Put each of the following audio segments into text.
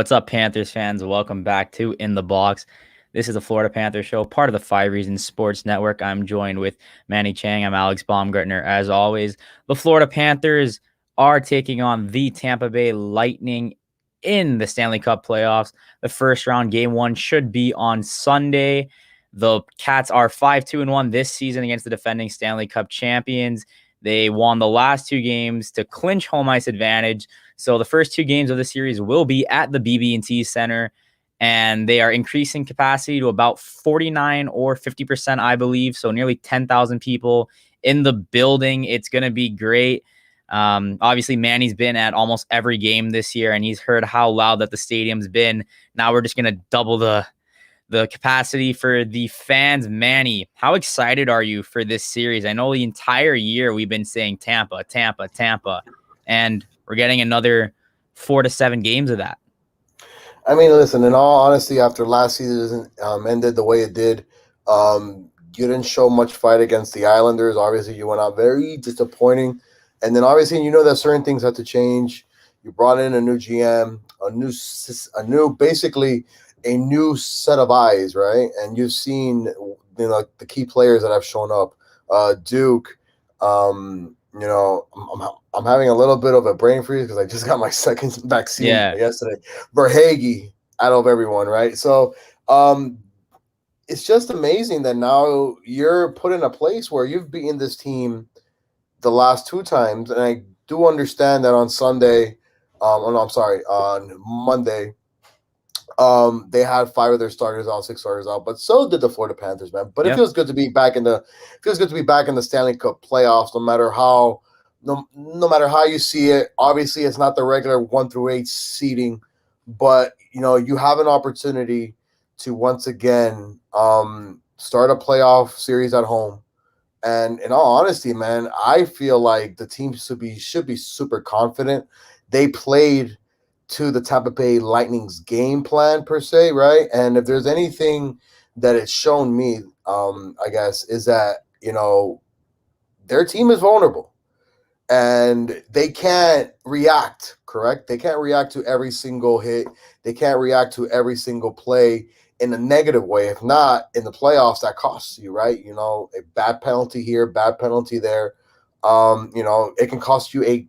What's up, Panthers fans? Welcome back to In the Box. This is the Florida Panthers show, part of the 5 Reasons Sports Network. I'm joined with Manny Chang. I'm Alex Baumgartner. As always, the Florida Panthers are taking on the Tampa Bay Lightning in the Stanley Cup playoffs. The first round, game 1, should be on Sunday. The Cats are 5-2-1 this season against the defending Stanley Cup champions. They won the last 2 games to clinch home ice advantage. So the first 2 games of the series will be at the BB&T Center, and they are increasing capacity to about 49 or 50%, I believe. So nearly 10,000 people in the building. It's going to be great. Obviously, Manny's been at almost every game this year, and he's heard how loud that the stadium's been. Now we're just going to double the capacity for the fans. Manny, how excited are you for this series? I know the entire year we've been saying Tampa, Tampa, Tampa, and we're getting another 4 to 7 games of that. I mean, listen, in all honesty, after last season ended the way it did, you didn't show much fight against the Islanders. Obviously, you went out very disappointing. And then obviously, you know that certain things had to change. You brought in a new GM, basically a new set of eyes, right? And you've seen, the key players that have shown up. Duke, I'm having a little bit of a brain freeze because I just got my second vaccine yesterday. Verhage out of everyone, right? So it's just amazing that now you're put in a place where you've beaten this team the last 2 times. And I do understand that on Monday, they had 5 of their starters out, 6 starters out, but so did the Florida Panthers, man. But it feels good to be back in the Stanley Cup playoffs, no matter how you see it. Obviously, it's not the regular 1 through 8 seeding, but you have an opportunity to once again start a playoff series at home. And in all honesty, man, I feel like the team should be super confident. They played to the Tampa Bay Lightning's game plan per se, right? And if there's anything that it's shown me, I guess, is that, their team is vulnerable and they can't react, correct? They can't react to every single hit. They can't react to every single play in a negative way. If not, in the playoffs, that costs you, right? A bad penalty here, bad penalty there. It can cost you a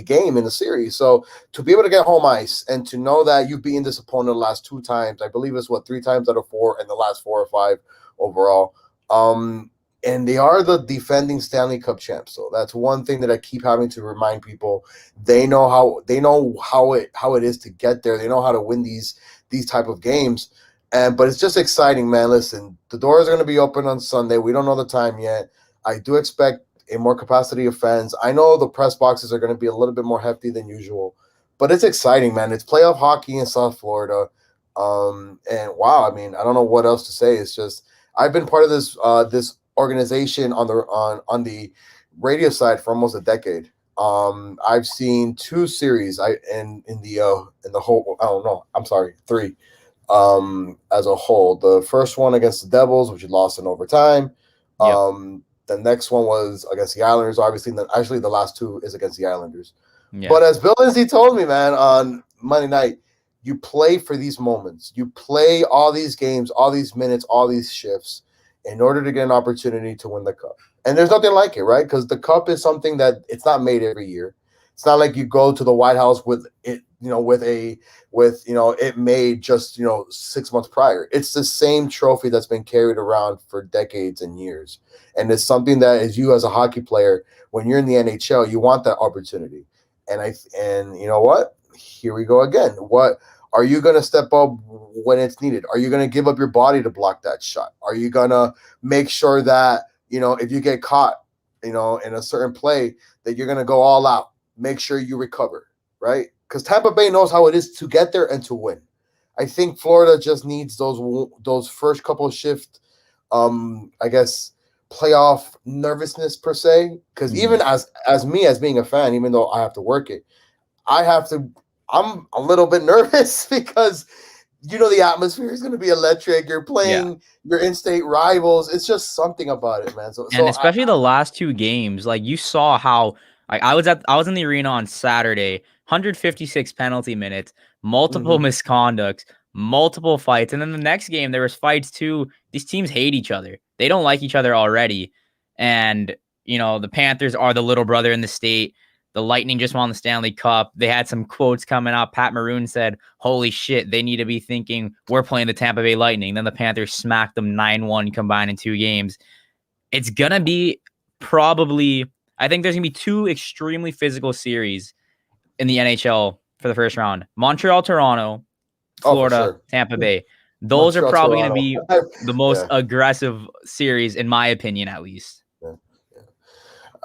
game in the series. So to be able to get home ice and to know that you've beaten this opponent the last 2 times, I believe it's 3 times out of 4 and the last 4 or 5 overall. And they are the defending Stanley Cup champs. So that's one thing that I keep having to remind people. They know how it is to get there. They know how to win these type of games. But it's just exciting, man. Listen, the doors are going to be open on Sunday. We don't know the time yet. I do expect a more capacity of fans. I know the press boxes are going to be a little bit more hefty than usual, but it's exciting, man. It's playoff hockey in South Florida. And wow, I mean, I don't know what else to say. It's just, I've been part of this organization on the radio side for almost a decade. I've seen 2 series. In the whole, I don't know. I'm sorry, 3. As a whole, the first one against the Devils, which you lost in overtime. Yep. The next one was against the Islanders, obviously. Then actually, the last 2 is against the Islanders. Yeah. But as Bill Lindsay told me, man, on Monday night, you play for these moments. You play all these games, all these minutes, all these shifts in order to get an opportunity to win the cup. And there's nothing like it, right? Because the cup is something that it's not made every year. It's not like you go to the White House with it, it made just 6 months prior. It's the same trophy that's been carried around for decades and years, and it's something that, as you as a hockey player, when you're in the NHL, you want that opportunity. And you know what? Here we go again. What are you going to step up when it's needed? Are you going to give up your body to block that shot? Are you going to make sure that if you get caught, in a certain play, that you're going to go all out? Make sure you recover, right? Because Tampa Bay knows how it is to get there and to win. I think Florida just needs those first couple of shift, I guess, playoff nervousness per se. Because even as me, as being a fan, even though I have to work it, I'm a little bit nervous because the atmosphere is going to be electric. You're playing your in-state rivals. It's just something about it, man. So especially the last 2 games, like you saw how. I was in the arena on Saturday, 156 penalty minutes, multiple misconducts, multiple fights. And then the next game, there was fights too. These teams hate each other. They don't like each other already. And, the Panthers are the little brother in the state. The Lightning just won the Stanley Cup. They had some quotes coming out. Pat Maroon said, holy shit, they need to be thinking we're playing the Tampa Bay Lightning. Then the Panthers smacked them 9-1 combined in 2 games. It's going to be I think there's going to be 2 extremely physical series in the NHL for the first round. Montreal, Toronto, Florida, Tampa Bay. Those Montreal, are probably going to be the most aggressive series, in my opinion, at least.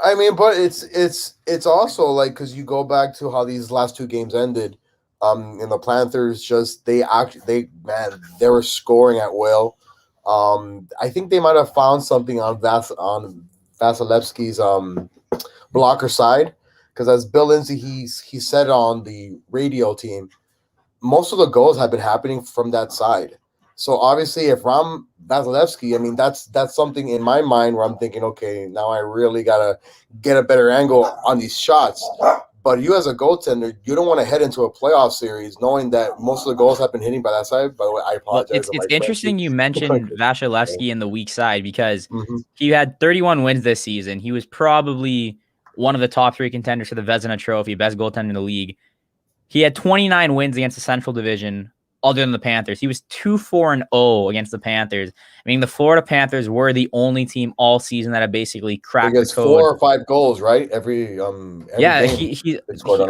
I mean, but it's also like, because you go back to how these last 2 games ended, and the Panthers they were scoring at will. I think they might have found something on Vasilevsky's blocker side, because as Bill Lindsay he said on the radio team, most of the goals have been happening from that side. So obviously, if Ram Vasilevsky, I mean, that's something in my mind where I'm thinking, okay, now I really gotta get a better angle on these shots. But you as a goaltender, you don't want to head into a playoff series knowing that most of the goals have been hitting by that side. By the way, I apologize. Well, it's interesting you mentioned Vasilevsky in the weak side, because he had 31 wins this season. He was probably one of the top 3 contenders for the Vezina Trophy, best goaltender in the league. He had 29 wins against the Central Division, other than the Panthers. He was 2-4-0 against the Panthers. I mean, the Florida Panthers were the only team all season that had basically cracked the code. 4 or 5 goals, right? Every yeah, game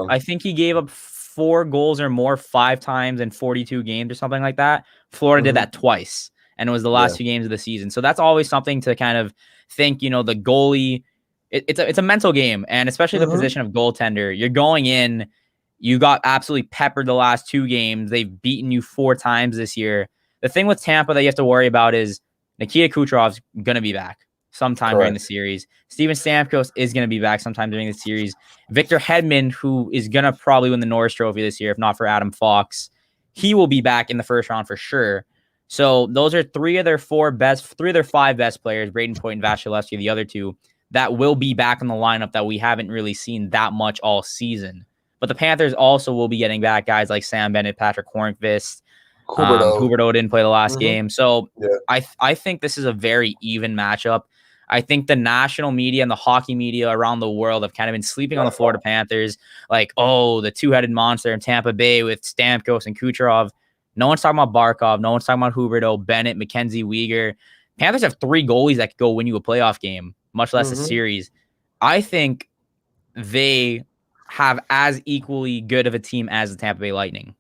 I think he gave up 4 goals or more 5 times in 42 games or something like that. Florida did that twice, and it was the last 2 games of the season. So that's always something to kind of think, the goalie, it's a mental game, and especially the position of goaltender. You're going in, you got absolutely peppered the last 2 games. They've beaten you 4 times this year. The thing with Tampa that you have to worry about is Nikita Kucherov's going to be back sometime during the series. Steven Stamkos is going to be back sometime during the series. Victor Hedman, who is going to probably win the Norris Trophy this year, if not for Adam Fox, he will be back in the first round for sure. So those are 3 of their 5 best players, Braden Point and Vasilevsky, the other 2, that will be back in the lineup that we haven't really seen that much all season. But the Panthers also will be getting back guys like Sam Bennett, Patrick Hornqvist. Huberdeau didn't play the last game. So I think this is a very even matchup. I think the national media and the hockey media around the world have kind of been sleeping on the Florida Panthers. Like, oh, the 2-headed monster in Tampa Bay with Stamkos and Kucherov. No one's talking about Barkov. No one's talking about Huberdeau, Bennett, Mackenzie Weegar. Panthers have 3 goalies that could go win you a playoff game, much less a series. I think they have as equally good of a team as the Tampa Bay Lightning.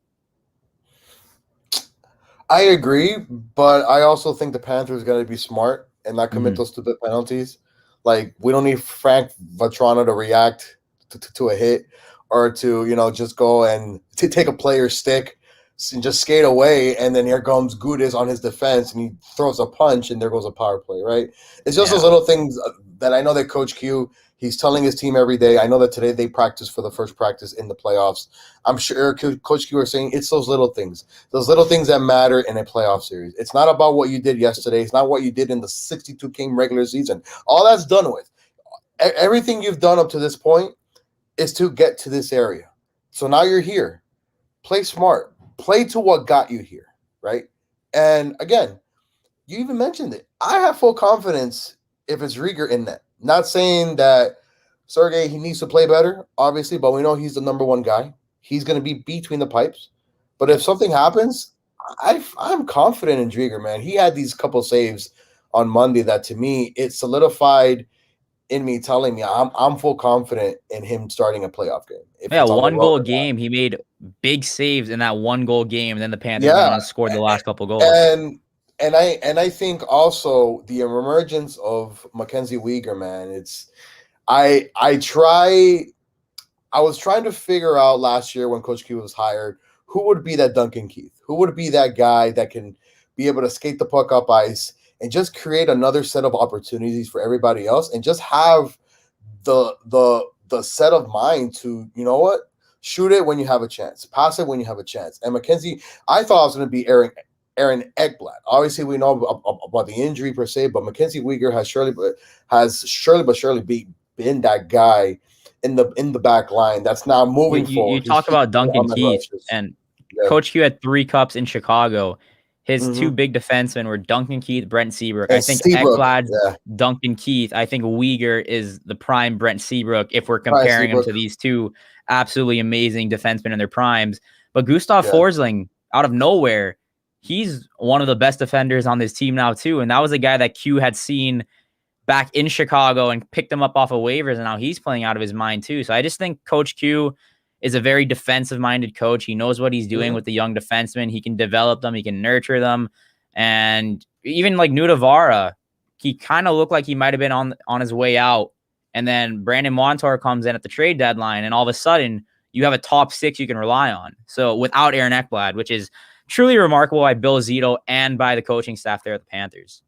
I agree, but I also think the Panthers got to be smart and not commit those stupid penalties. Like, we don't need Frank Vatrano to react to a hit, or to, just go and to take a player's stick and just skate away, and then here comes Gudas on his defense, and he throws a punch, and there goes a power play, right? It's just those little things that I know that Coach Q, he's telling his team every day. I know that today they practiced for the first practice in the playoffs. I'm sure Coach Q are saying it's those little things that matter in a playoff series. It's not about what you did yesterday. It's not what you did in the 62-game regular season. All that's done with. Everything you've done up to this point is to get to this area. So now you're here. Play smart. Play to what got you here, right? And again, you even mentioned it. I have full confidence if it's Rieger in net. Not saying that Sergei, he needs to play better, obviously, but we know he's the number 1 guy. He's going to be between the pipes. But if something happens, I'm confident in Drieger, man. He had these couple saves on Monday that, to me, it solidified in me, telling me I'm full confident in him starting a playoff game. Yeah, 1-goal game. He made big saves in that 1-goal game, and then the Panthers went on and scored the last couple goals. And I think also the emergence of Mackenzie Weegar, man. I was trying to figure out last year when Coach Q was hired, who would be that Duncan Keith? Who would be that guy that can be able to skate the puck up ice and just create another set of opportunities for everybody else, and just have the set of mind to, shoot it when you have a chance, pass it when you have a chance. And Mackenzie, I thought it was going to be Aaron Ekblad. Obviously, we know about the injury per se, but Mackenzie Weegar has surely been that guy in the back line that's now moving forward. You talk about Duncan Keith, and Yeah. Coach Q had 3 cups in Chicago. His 2 Mm-hmm. big defensemen were Duncan Keith, Brent Seabrook. And I think Seabrook. Ekblad, Yeah. Duncan Keith. I think Uyghur is the prime Brent Seabrook if we're Brian comparing him Seabrook. to these 2 absolutely amazing defensemen in their primes. But Gustav Yeah. Forsling, out of nowhere, he's one of the best defenders on this team now too. And that was a guy that Q had seen back in Chicago and picked him up off of waivers, and now he's playing out of his mind too. So I just think Coach Q is a very defensive-minded coach. He knows what he's doing with the young defensemen. He can develop them. He can nurture them. And even like Nudavara, he kind of looked like he might have been on his way out. And then Brandon Montour comes in at the trade deadline, and all of a sudden you have a top 6 you can rely on. So without Aaron Ekblad, which is truly remarkable by Bill Zito and by the coaching staff there at the Panthers.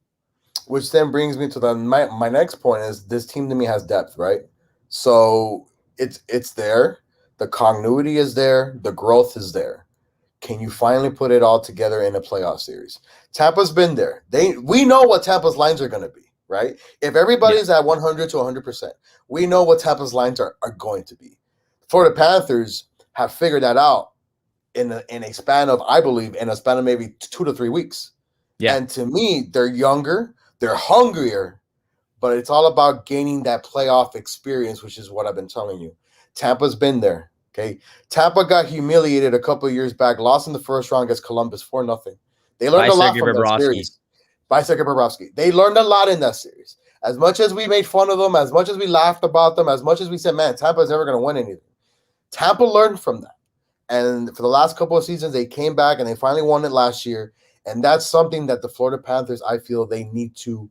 Which then brings me to my next point is this team to me has depth, right? So it's there. The continuity is there. The growth is there. Can you finally put it all together in a playoff series? Tampa's been there. We know what Tampa's lines are going to be, right? If everybody's at 100 to 100%, we know what Tampa's lines are going to be. For the Panthers have figured that out in a span of, I believe, in a span of maybe 2 to 3 weeks. Yeah. And to me, they're younger. They're hungrier, but it's all about gaining that playoff experience, which is what I've been telling you. Tampa's been there, okay? Tampa got humiliated a couple of years back, lost in the first round against Columbus 4-0. They learned a lot from that series. By Sergei Bobrovsky. They learned a lot in that series. As much as we made fun of them, as much as we laughed about them, as much as we said, man, Tampa's never going to win anything. Tampa learned from that. And for the last couple of seasons, they came back and they finally won it last year. And that's something that the Florida Panthers, I feel they need to,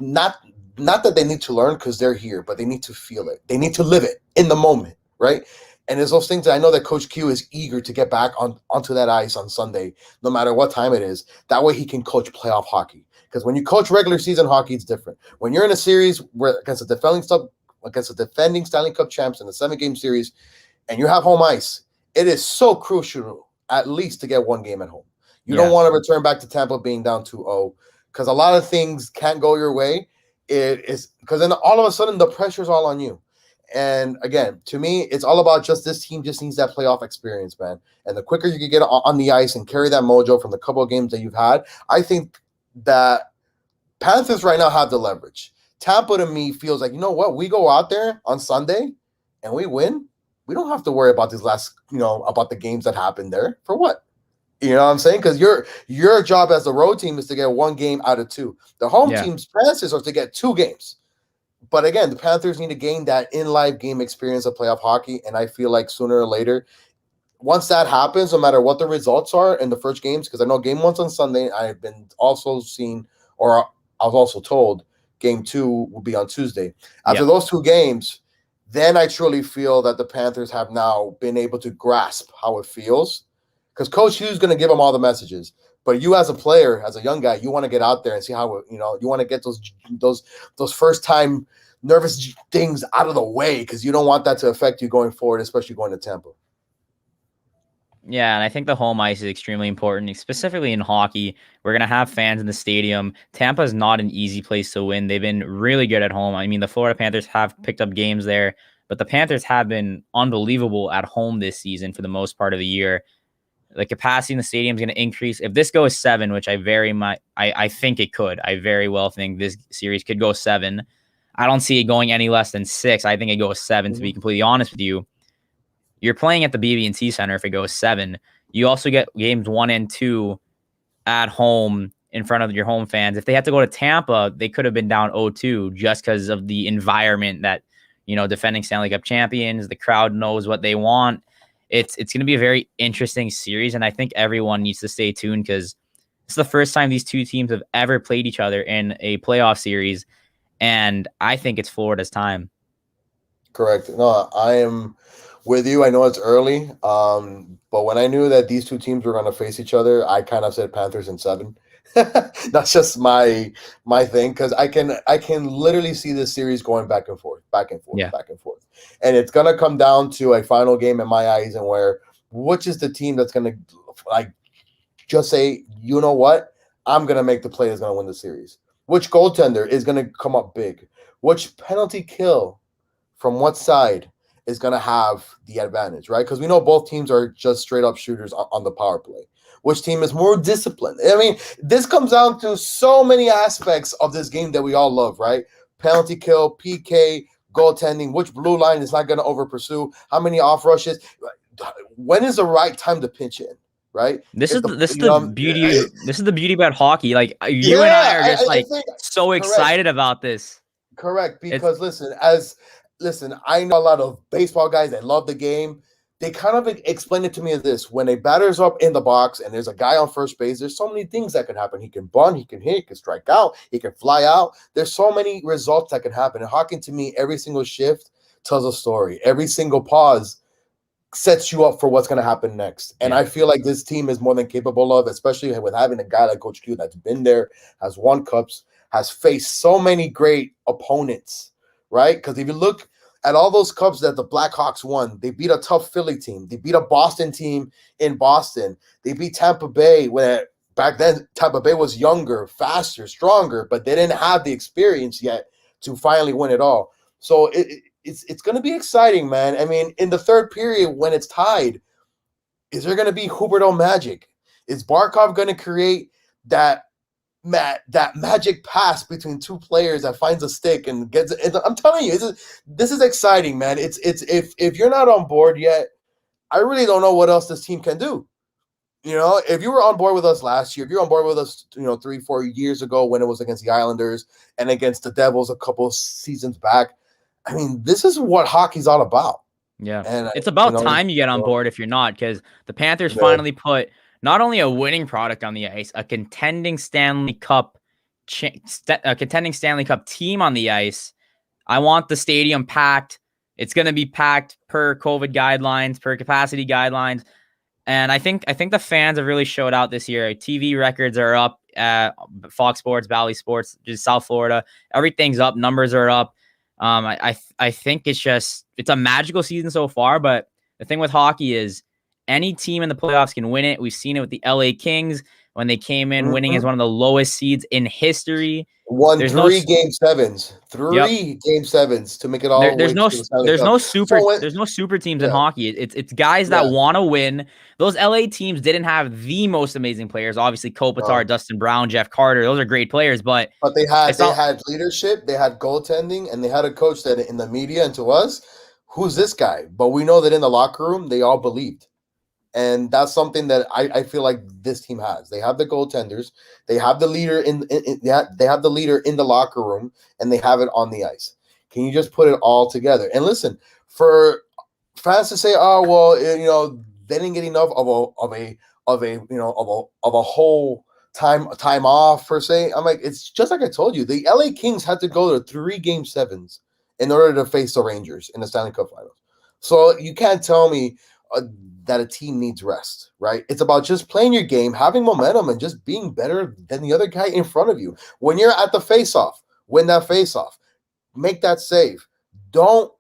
not that they need to learn because they're here, but they need to feel it. They need to live it in the moment, right? And there's those things that I know that Coach Q is eager to get back onto that ice on Sunday, no matter what time it is. That way he can coach playoff hockey. Because when you coach regular season hockey, it's different. When you're in a series where against the defending Stanley Cup champs in a 7-game series, and you have home ice, it is so crucial at least to get one game at home. You don't want to return back to Tampa being down 2-0 because a lot of things can't go your way. It is because then all of a sudden the pressure's all on you. And again, to me, it's all about just this team just needs that playoff experience, man. And the quicker you can get on the ice and carry that mojo from the couple of games that you've had, I think that Panthers right now have the leverage. Tampa to me feels like, you know what? We go out there on Sunday and we win. We don't have to worry about these last, about the games that happened there. For what? You know what I'm saying? Because your job as the road team is to get 1 game out of 2. The home team's chances are to get 2 games. But again, the Panthers need to gain that in-life game experience of playoff hockey, and I feel like sooner or later, once that happens, no matter what the results are in the first games, because I know game 1's on Sunday, I've been also seen, or I was also told, game 2 will be on Tuesday. After those 2 games, then I truly feel that the Panthers have now been able to grasp how it feels. Because Coach Hugh's going to give them all the messages, but you as a player, as a young guy, you want to get out there and see how you want to get those first time nervous things out of the way because you don't want that to affect you going forward, especially going to Tampa. Yeah, and I think the home ice is extremely important, specifically in hockey. We're going to have fans in the stadium. Tampa is not an easy place to win. They've been really good at home. I mean, the Florida Panthers have picked up games there, but the Panthers have been unbelievable at home this season for the most part of the year. The capacity in the stadium is going to increase. If this goes 7, which I think it could. I very well think this series could go 7. I don't see it going any less than 6. I think it goes 7, to be completely honest with you. You're playing at the BB&T Center if it goes 7. You also get games 1 and 2 at home in front of your home fans. If they had to go to Tampa, they could have been down 0-2 just because of the environment that, defending Stanley Cup champions, the crowd knows what they want. It's going to be a very interesting series, and I think everyone needs to stay tuned because it's the first time these 2 teams have ever played each other in a playoff series, and I think it's Florida's time. Correct. No, I am with you. I know it's early, but when I knew that these 2 teams were going to face each other, I kind of said Panthers in 7. That's just my thing because I can literally see this series going back and forth, back and forth, and it's gonna come down to a final game in my eyes, and which is the team that's gonna just say, you know what, I'm gonna make the play that's gonna win the series. Which goaltender is gonna come up big? Which penalty kill from what side is going to have the advantage, right? Because we know both teams are just straight up shooters on the power play. Which team is more disciplined? I mean, this comes down to so many aspects of this game that we all love, right? Penalty kill, PK, goaltending, which blue line is not going to over pursue, how many off rushes, when is the right time to pinch in, right? This If is the this is you the know, beauty. This is the beauty about hockey. Like you and I yeah, are just I like think so correct. excited about this. Correct, It's because listen, I know a lot of baseball guys that love the game. They kind of explain it to me as this: when a batter's up in the box and there's a guy on first base, there's so many things that can happen. He can bunt, he can hit, he can strike out, he can fly out. There's so many results that can happen. And hockey, to me, every single shift tells a story. Every single pause sets you up for what's going to happen next. And yeah. I feel like this team is more than capable of, especially with having a guy like Coach Q that's been there, has won cups, has faced so many great opponents, right? Because if you look at all those cups that the Blackhawks won, they beat a tough Philly team. They beat a Boston team in Boston. They beat Tampa Bay, where back then Tampa Bay was younger, faster, stronger, but they didn't have the experience yet to finally win it all. So it's going to be exciting, man. I mean, in the third period when it's tied, is there going to be Huberto magic? Is Barkov going to create that magic pass between two players that finds a stick and gets it? I'm telling you, this is exciting, man. It's if you're not on board yet, I really don't know what else this team can do. You know, if you were on board with us last year, if you're on board with us, 3-4 years ago when it was against the Islanders and against the Devils a couple seasons back, I mean, this is what hockey's all about. Yeah. And It's about time you get on board if you're not, because the Panthers finally put not only a winning product on the ice, a contending Stanley Cup team on the ice. I want the stadium packed. It's going to be packed per COVID guidelines, per capacity guidelines. And I think the fans have really showed out this year. TV records are up at Fox Sports, Valley Sports, just South Florida. Everything's up. Numbers are up. I think it's a magical season so far. But the thing with hockey is any team in the playoffs can win it. We've seen it with the LA Kings when they came in winning as one of the lowest seeds in history. Won There's three game sevens to make it all the way to the Stanley Cup. There's no super teams in hockey. It's guys that want to win. Those LA teams didn't have the most amazing players. Obviously, Kopitar, Dustin Brown, Jeff Carter. Those are great players, but they had leadership, they had goaltending, and they had a coach that in the media and to us, who's this guy? But we know that in the locker room, they all believed. And that's something that I feel like this team has. They have the goaltenders, they have the leader they have the leader in the locker room, and they have it on the ice. Can you just put it all together? And listen, for fans to say, "Oh, well, they didn't get enough of a whole time off per se." I'm like, it's just like I told you. The LA Kings had to go to 3 game sevens in order to face the Rangers in the Stanley Cup Finals. So you can't tell me that a team needs rest, right? It's about just playing your game, having momentum, and just being better than the other guy in front of you. When you're at the face-off, win that face-off, make that save. Don't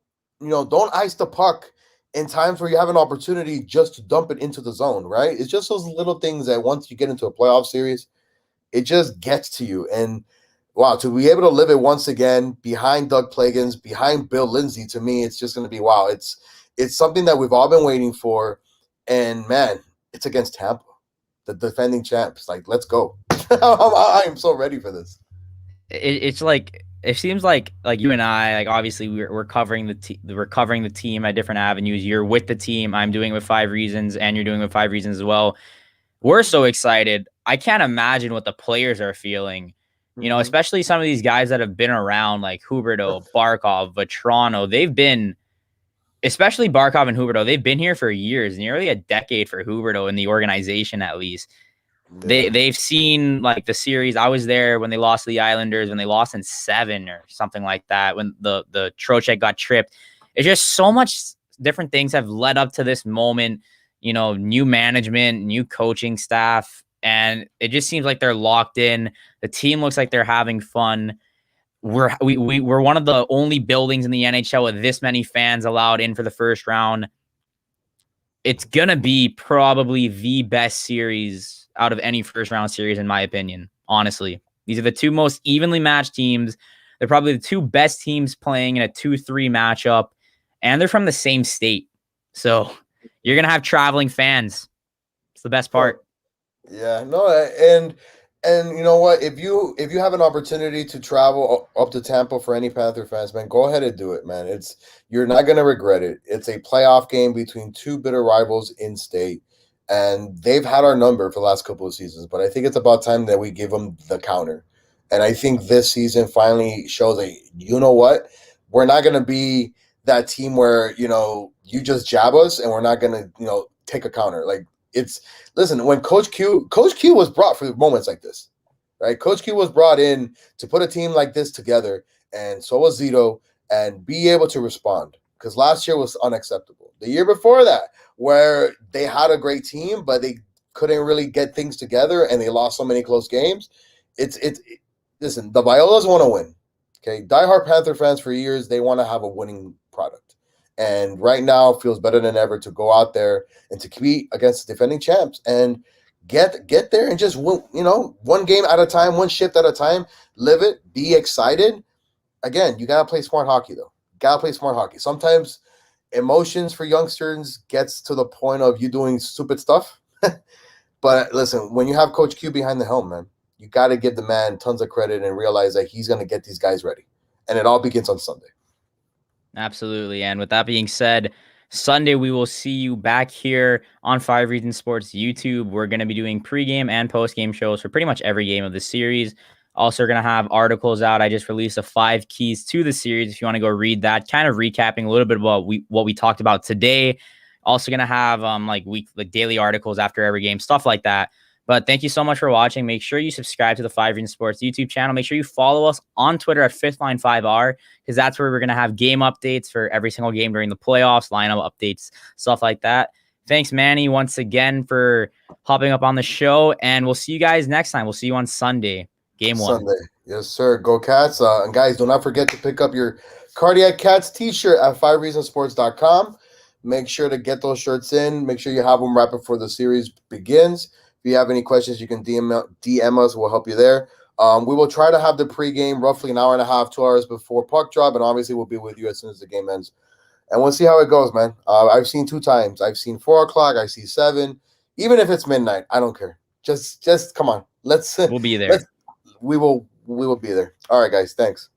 ice the puck in times where you have an opportunity just to dump it into the zone, right? It's just those little things that once you get into a playoff series, it just gets to you. And wow, to be able to live it once again behind Doug Plagans, behind Bill Lindsay, to me, it's just going to be wow. It's something that we've all been waiting for. And man, it's against Tampa, the defending champs. Like, let's go. I am so ready for this. It's like, it seems like you and I, like, obviously we're covering the team at different avenues. You're with the team. I'm doing it with 5 Reasons, and you're doing it with 5 Reasons as well. We're so excited. I can't imagine what the players are feeling. Especially some of these guys that have been around, like Huberto, Barkov, Vetrano. They've been, especially Barkov and Huberto, they've been here for years, nearly a decade for Huberto in the organization at least. Yeah. They've seen like the series. I was there when they lost to the Islanders, when they lost in 7 or something like that, when the Trocheck got tripped. It's just so much different things have led up to this moment. New management, new coaching staff, and it just seems like they're locked in. The team looks like they're having fun. We're one of the only buildings in the NHL with this many fans allowed in for the first round. It's gonna be probably the best series out of any first round series, in my opinion. Honestly, these are the 2 most evenly matched teams. They're probably the 2 best teams playing in a 2-3 matchup. and they're from the same state. So you're going to have traveling fans. It's the best part. Yeah, no, and you know what? If you have an opportunity to travel up to Tampa for any Panther fans, man, go ahead and do it, man. You're not gonna regret it. It's a playoff game between two bitter rivals in state, and they've had our number for the last couple of seasons. But I think it's about time that we give them the counter. And I think this season finally shows that you know what, we're not gonna be that team where you just jab us, and we're not gonna take a counter. Like it's listen, when Coach Q was brought for moments like this, right? Coach Q was brought in to put a team like this together, and so was Zito, and be able to respond. Because last year was unacceptable. The year before that, where they had a great team, but they couldn't really get things together, and they lost so many close games. Listen, the Violas want to win. Okay, diehard Panther fans for years, they want to have a winning product. And right now, it feels better than ever to go out there and to compete against the defending champs and get there and just win, one game at a time, one shift at a time, live it, be excited. Again, you got to play smart hockey, though. Got to play smart hockey. Sometimes emotions for youngsters gets to the point of you doing stupid stuff. But listen, when you have Coach Q behind the helm, man, you got to give the man tons of credit and realize that he's going to get these guys ready. And it all begins on Sunday. Absolutely. And with that being said, Sunday we will see you back here on Five Reasons Sports YouTube. We're going to be doing pregame and postgame shows for pretty much every game of the series. Also going to have articles out. I just released a 5 keys to the series if you want to go read that, kind of recapping a little bit about what we talked about today. Also going to have like daily articles after every game, stuff like that. But thank you so much for watching. Make sure you subscribe to the Five Reasons Sports YouTube channel. Make sure you follow us on Twitter at FifthLine5R, because that's where we're going to have game updates for every single game during the playoffs, lineup updates, stuff like that. Thanks, Manny, once again for hopping up on the show, and we'll see you guys next time. We'll see you on Sunday, game 1. Sunday. Yes, sir. Go Cats. And guys, do not forget to pick up your Cardiac Cats t-shirt at fivereasonsports.com. Make sure to get those shirts in. Make sure you have them right before the series begins. If you have any questions, you can DM us. We'll help you there. We will try to have the pregame roughly an hour and a half, 2 hours before puck drop, and obviously we'll be with you as soon as the game ends. And we'll see how it goes, man. I've seen 2 times. I've seen 4 o'clock. I see 7. Even if it's midnight, I don't care. Just come on. We'll be there. We will be there. All right, guys. Thanks.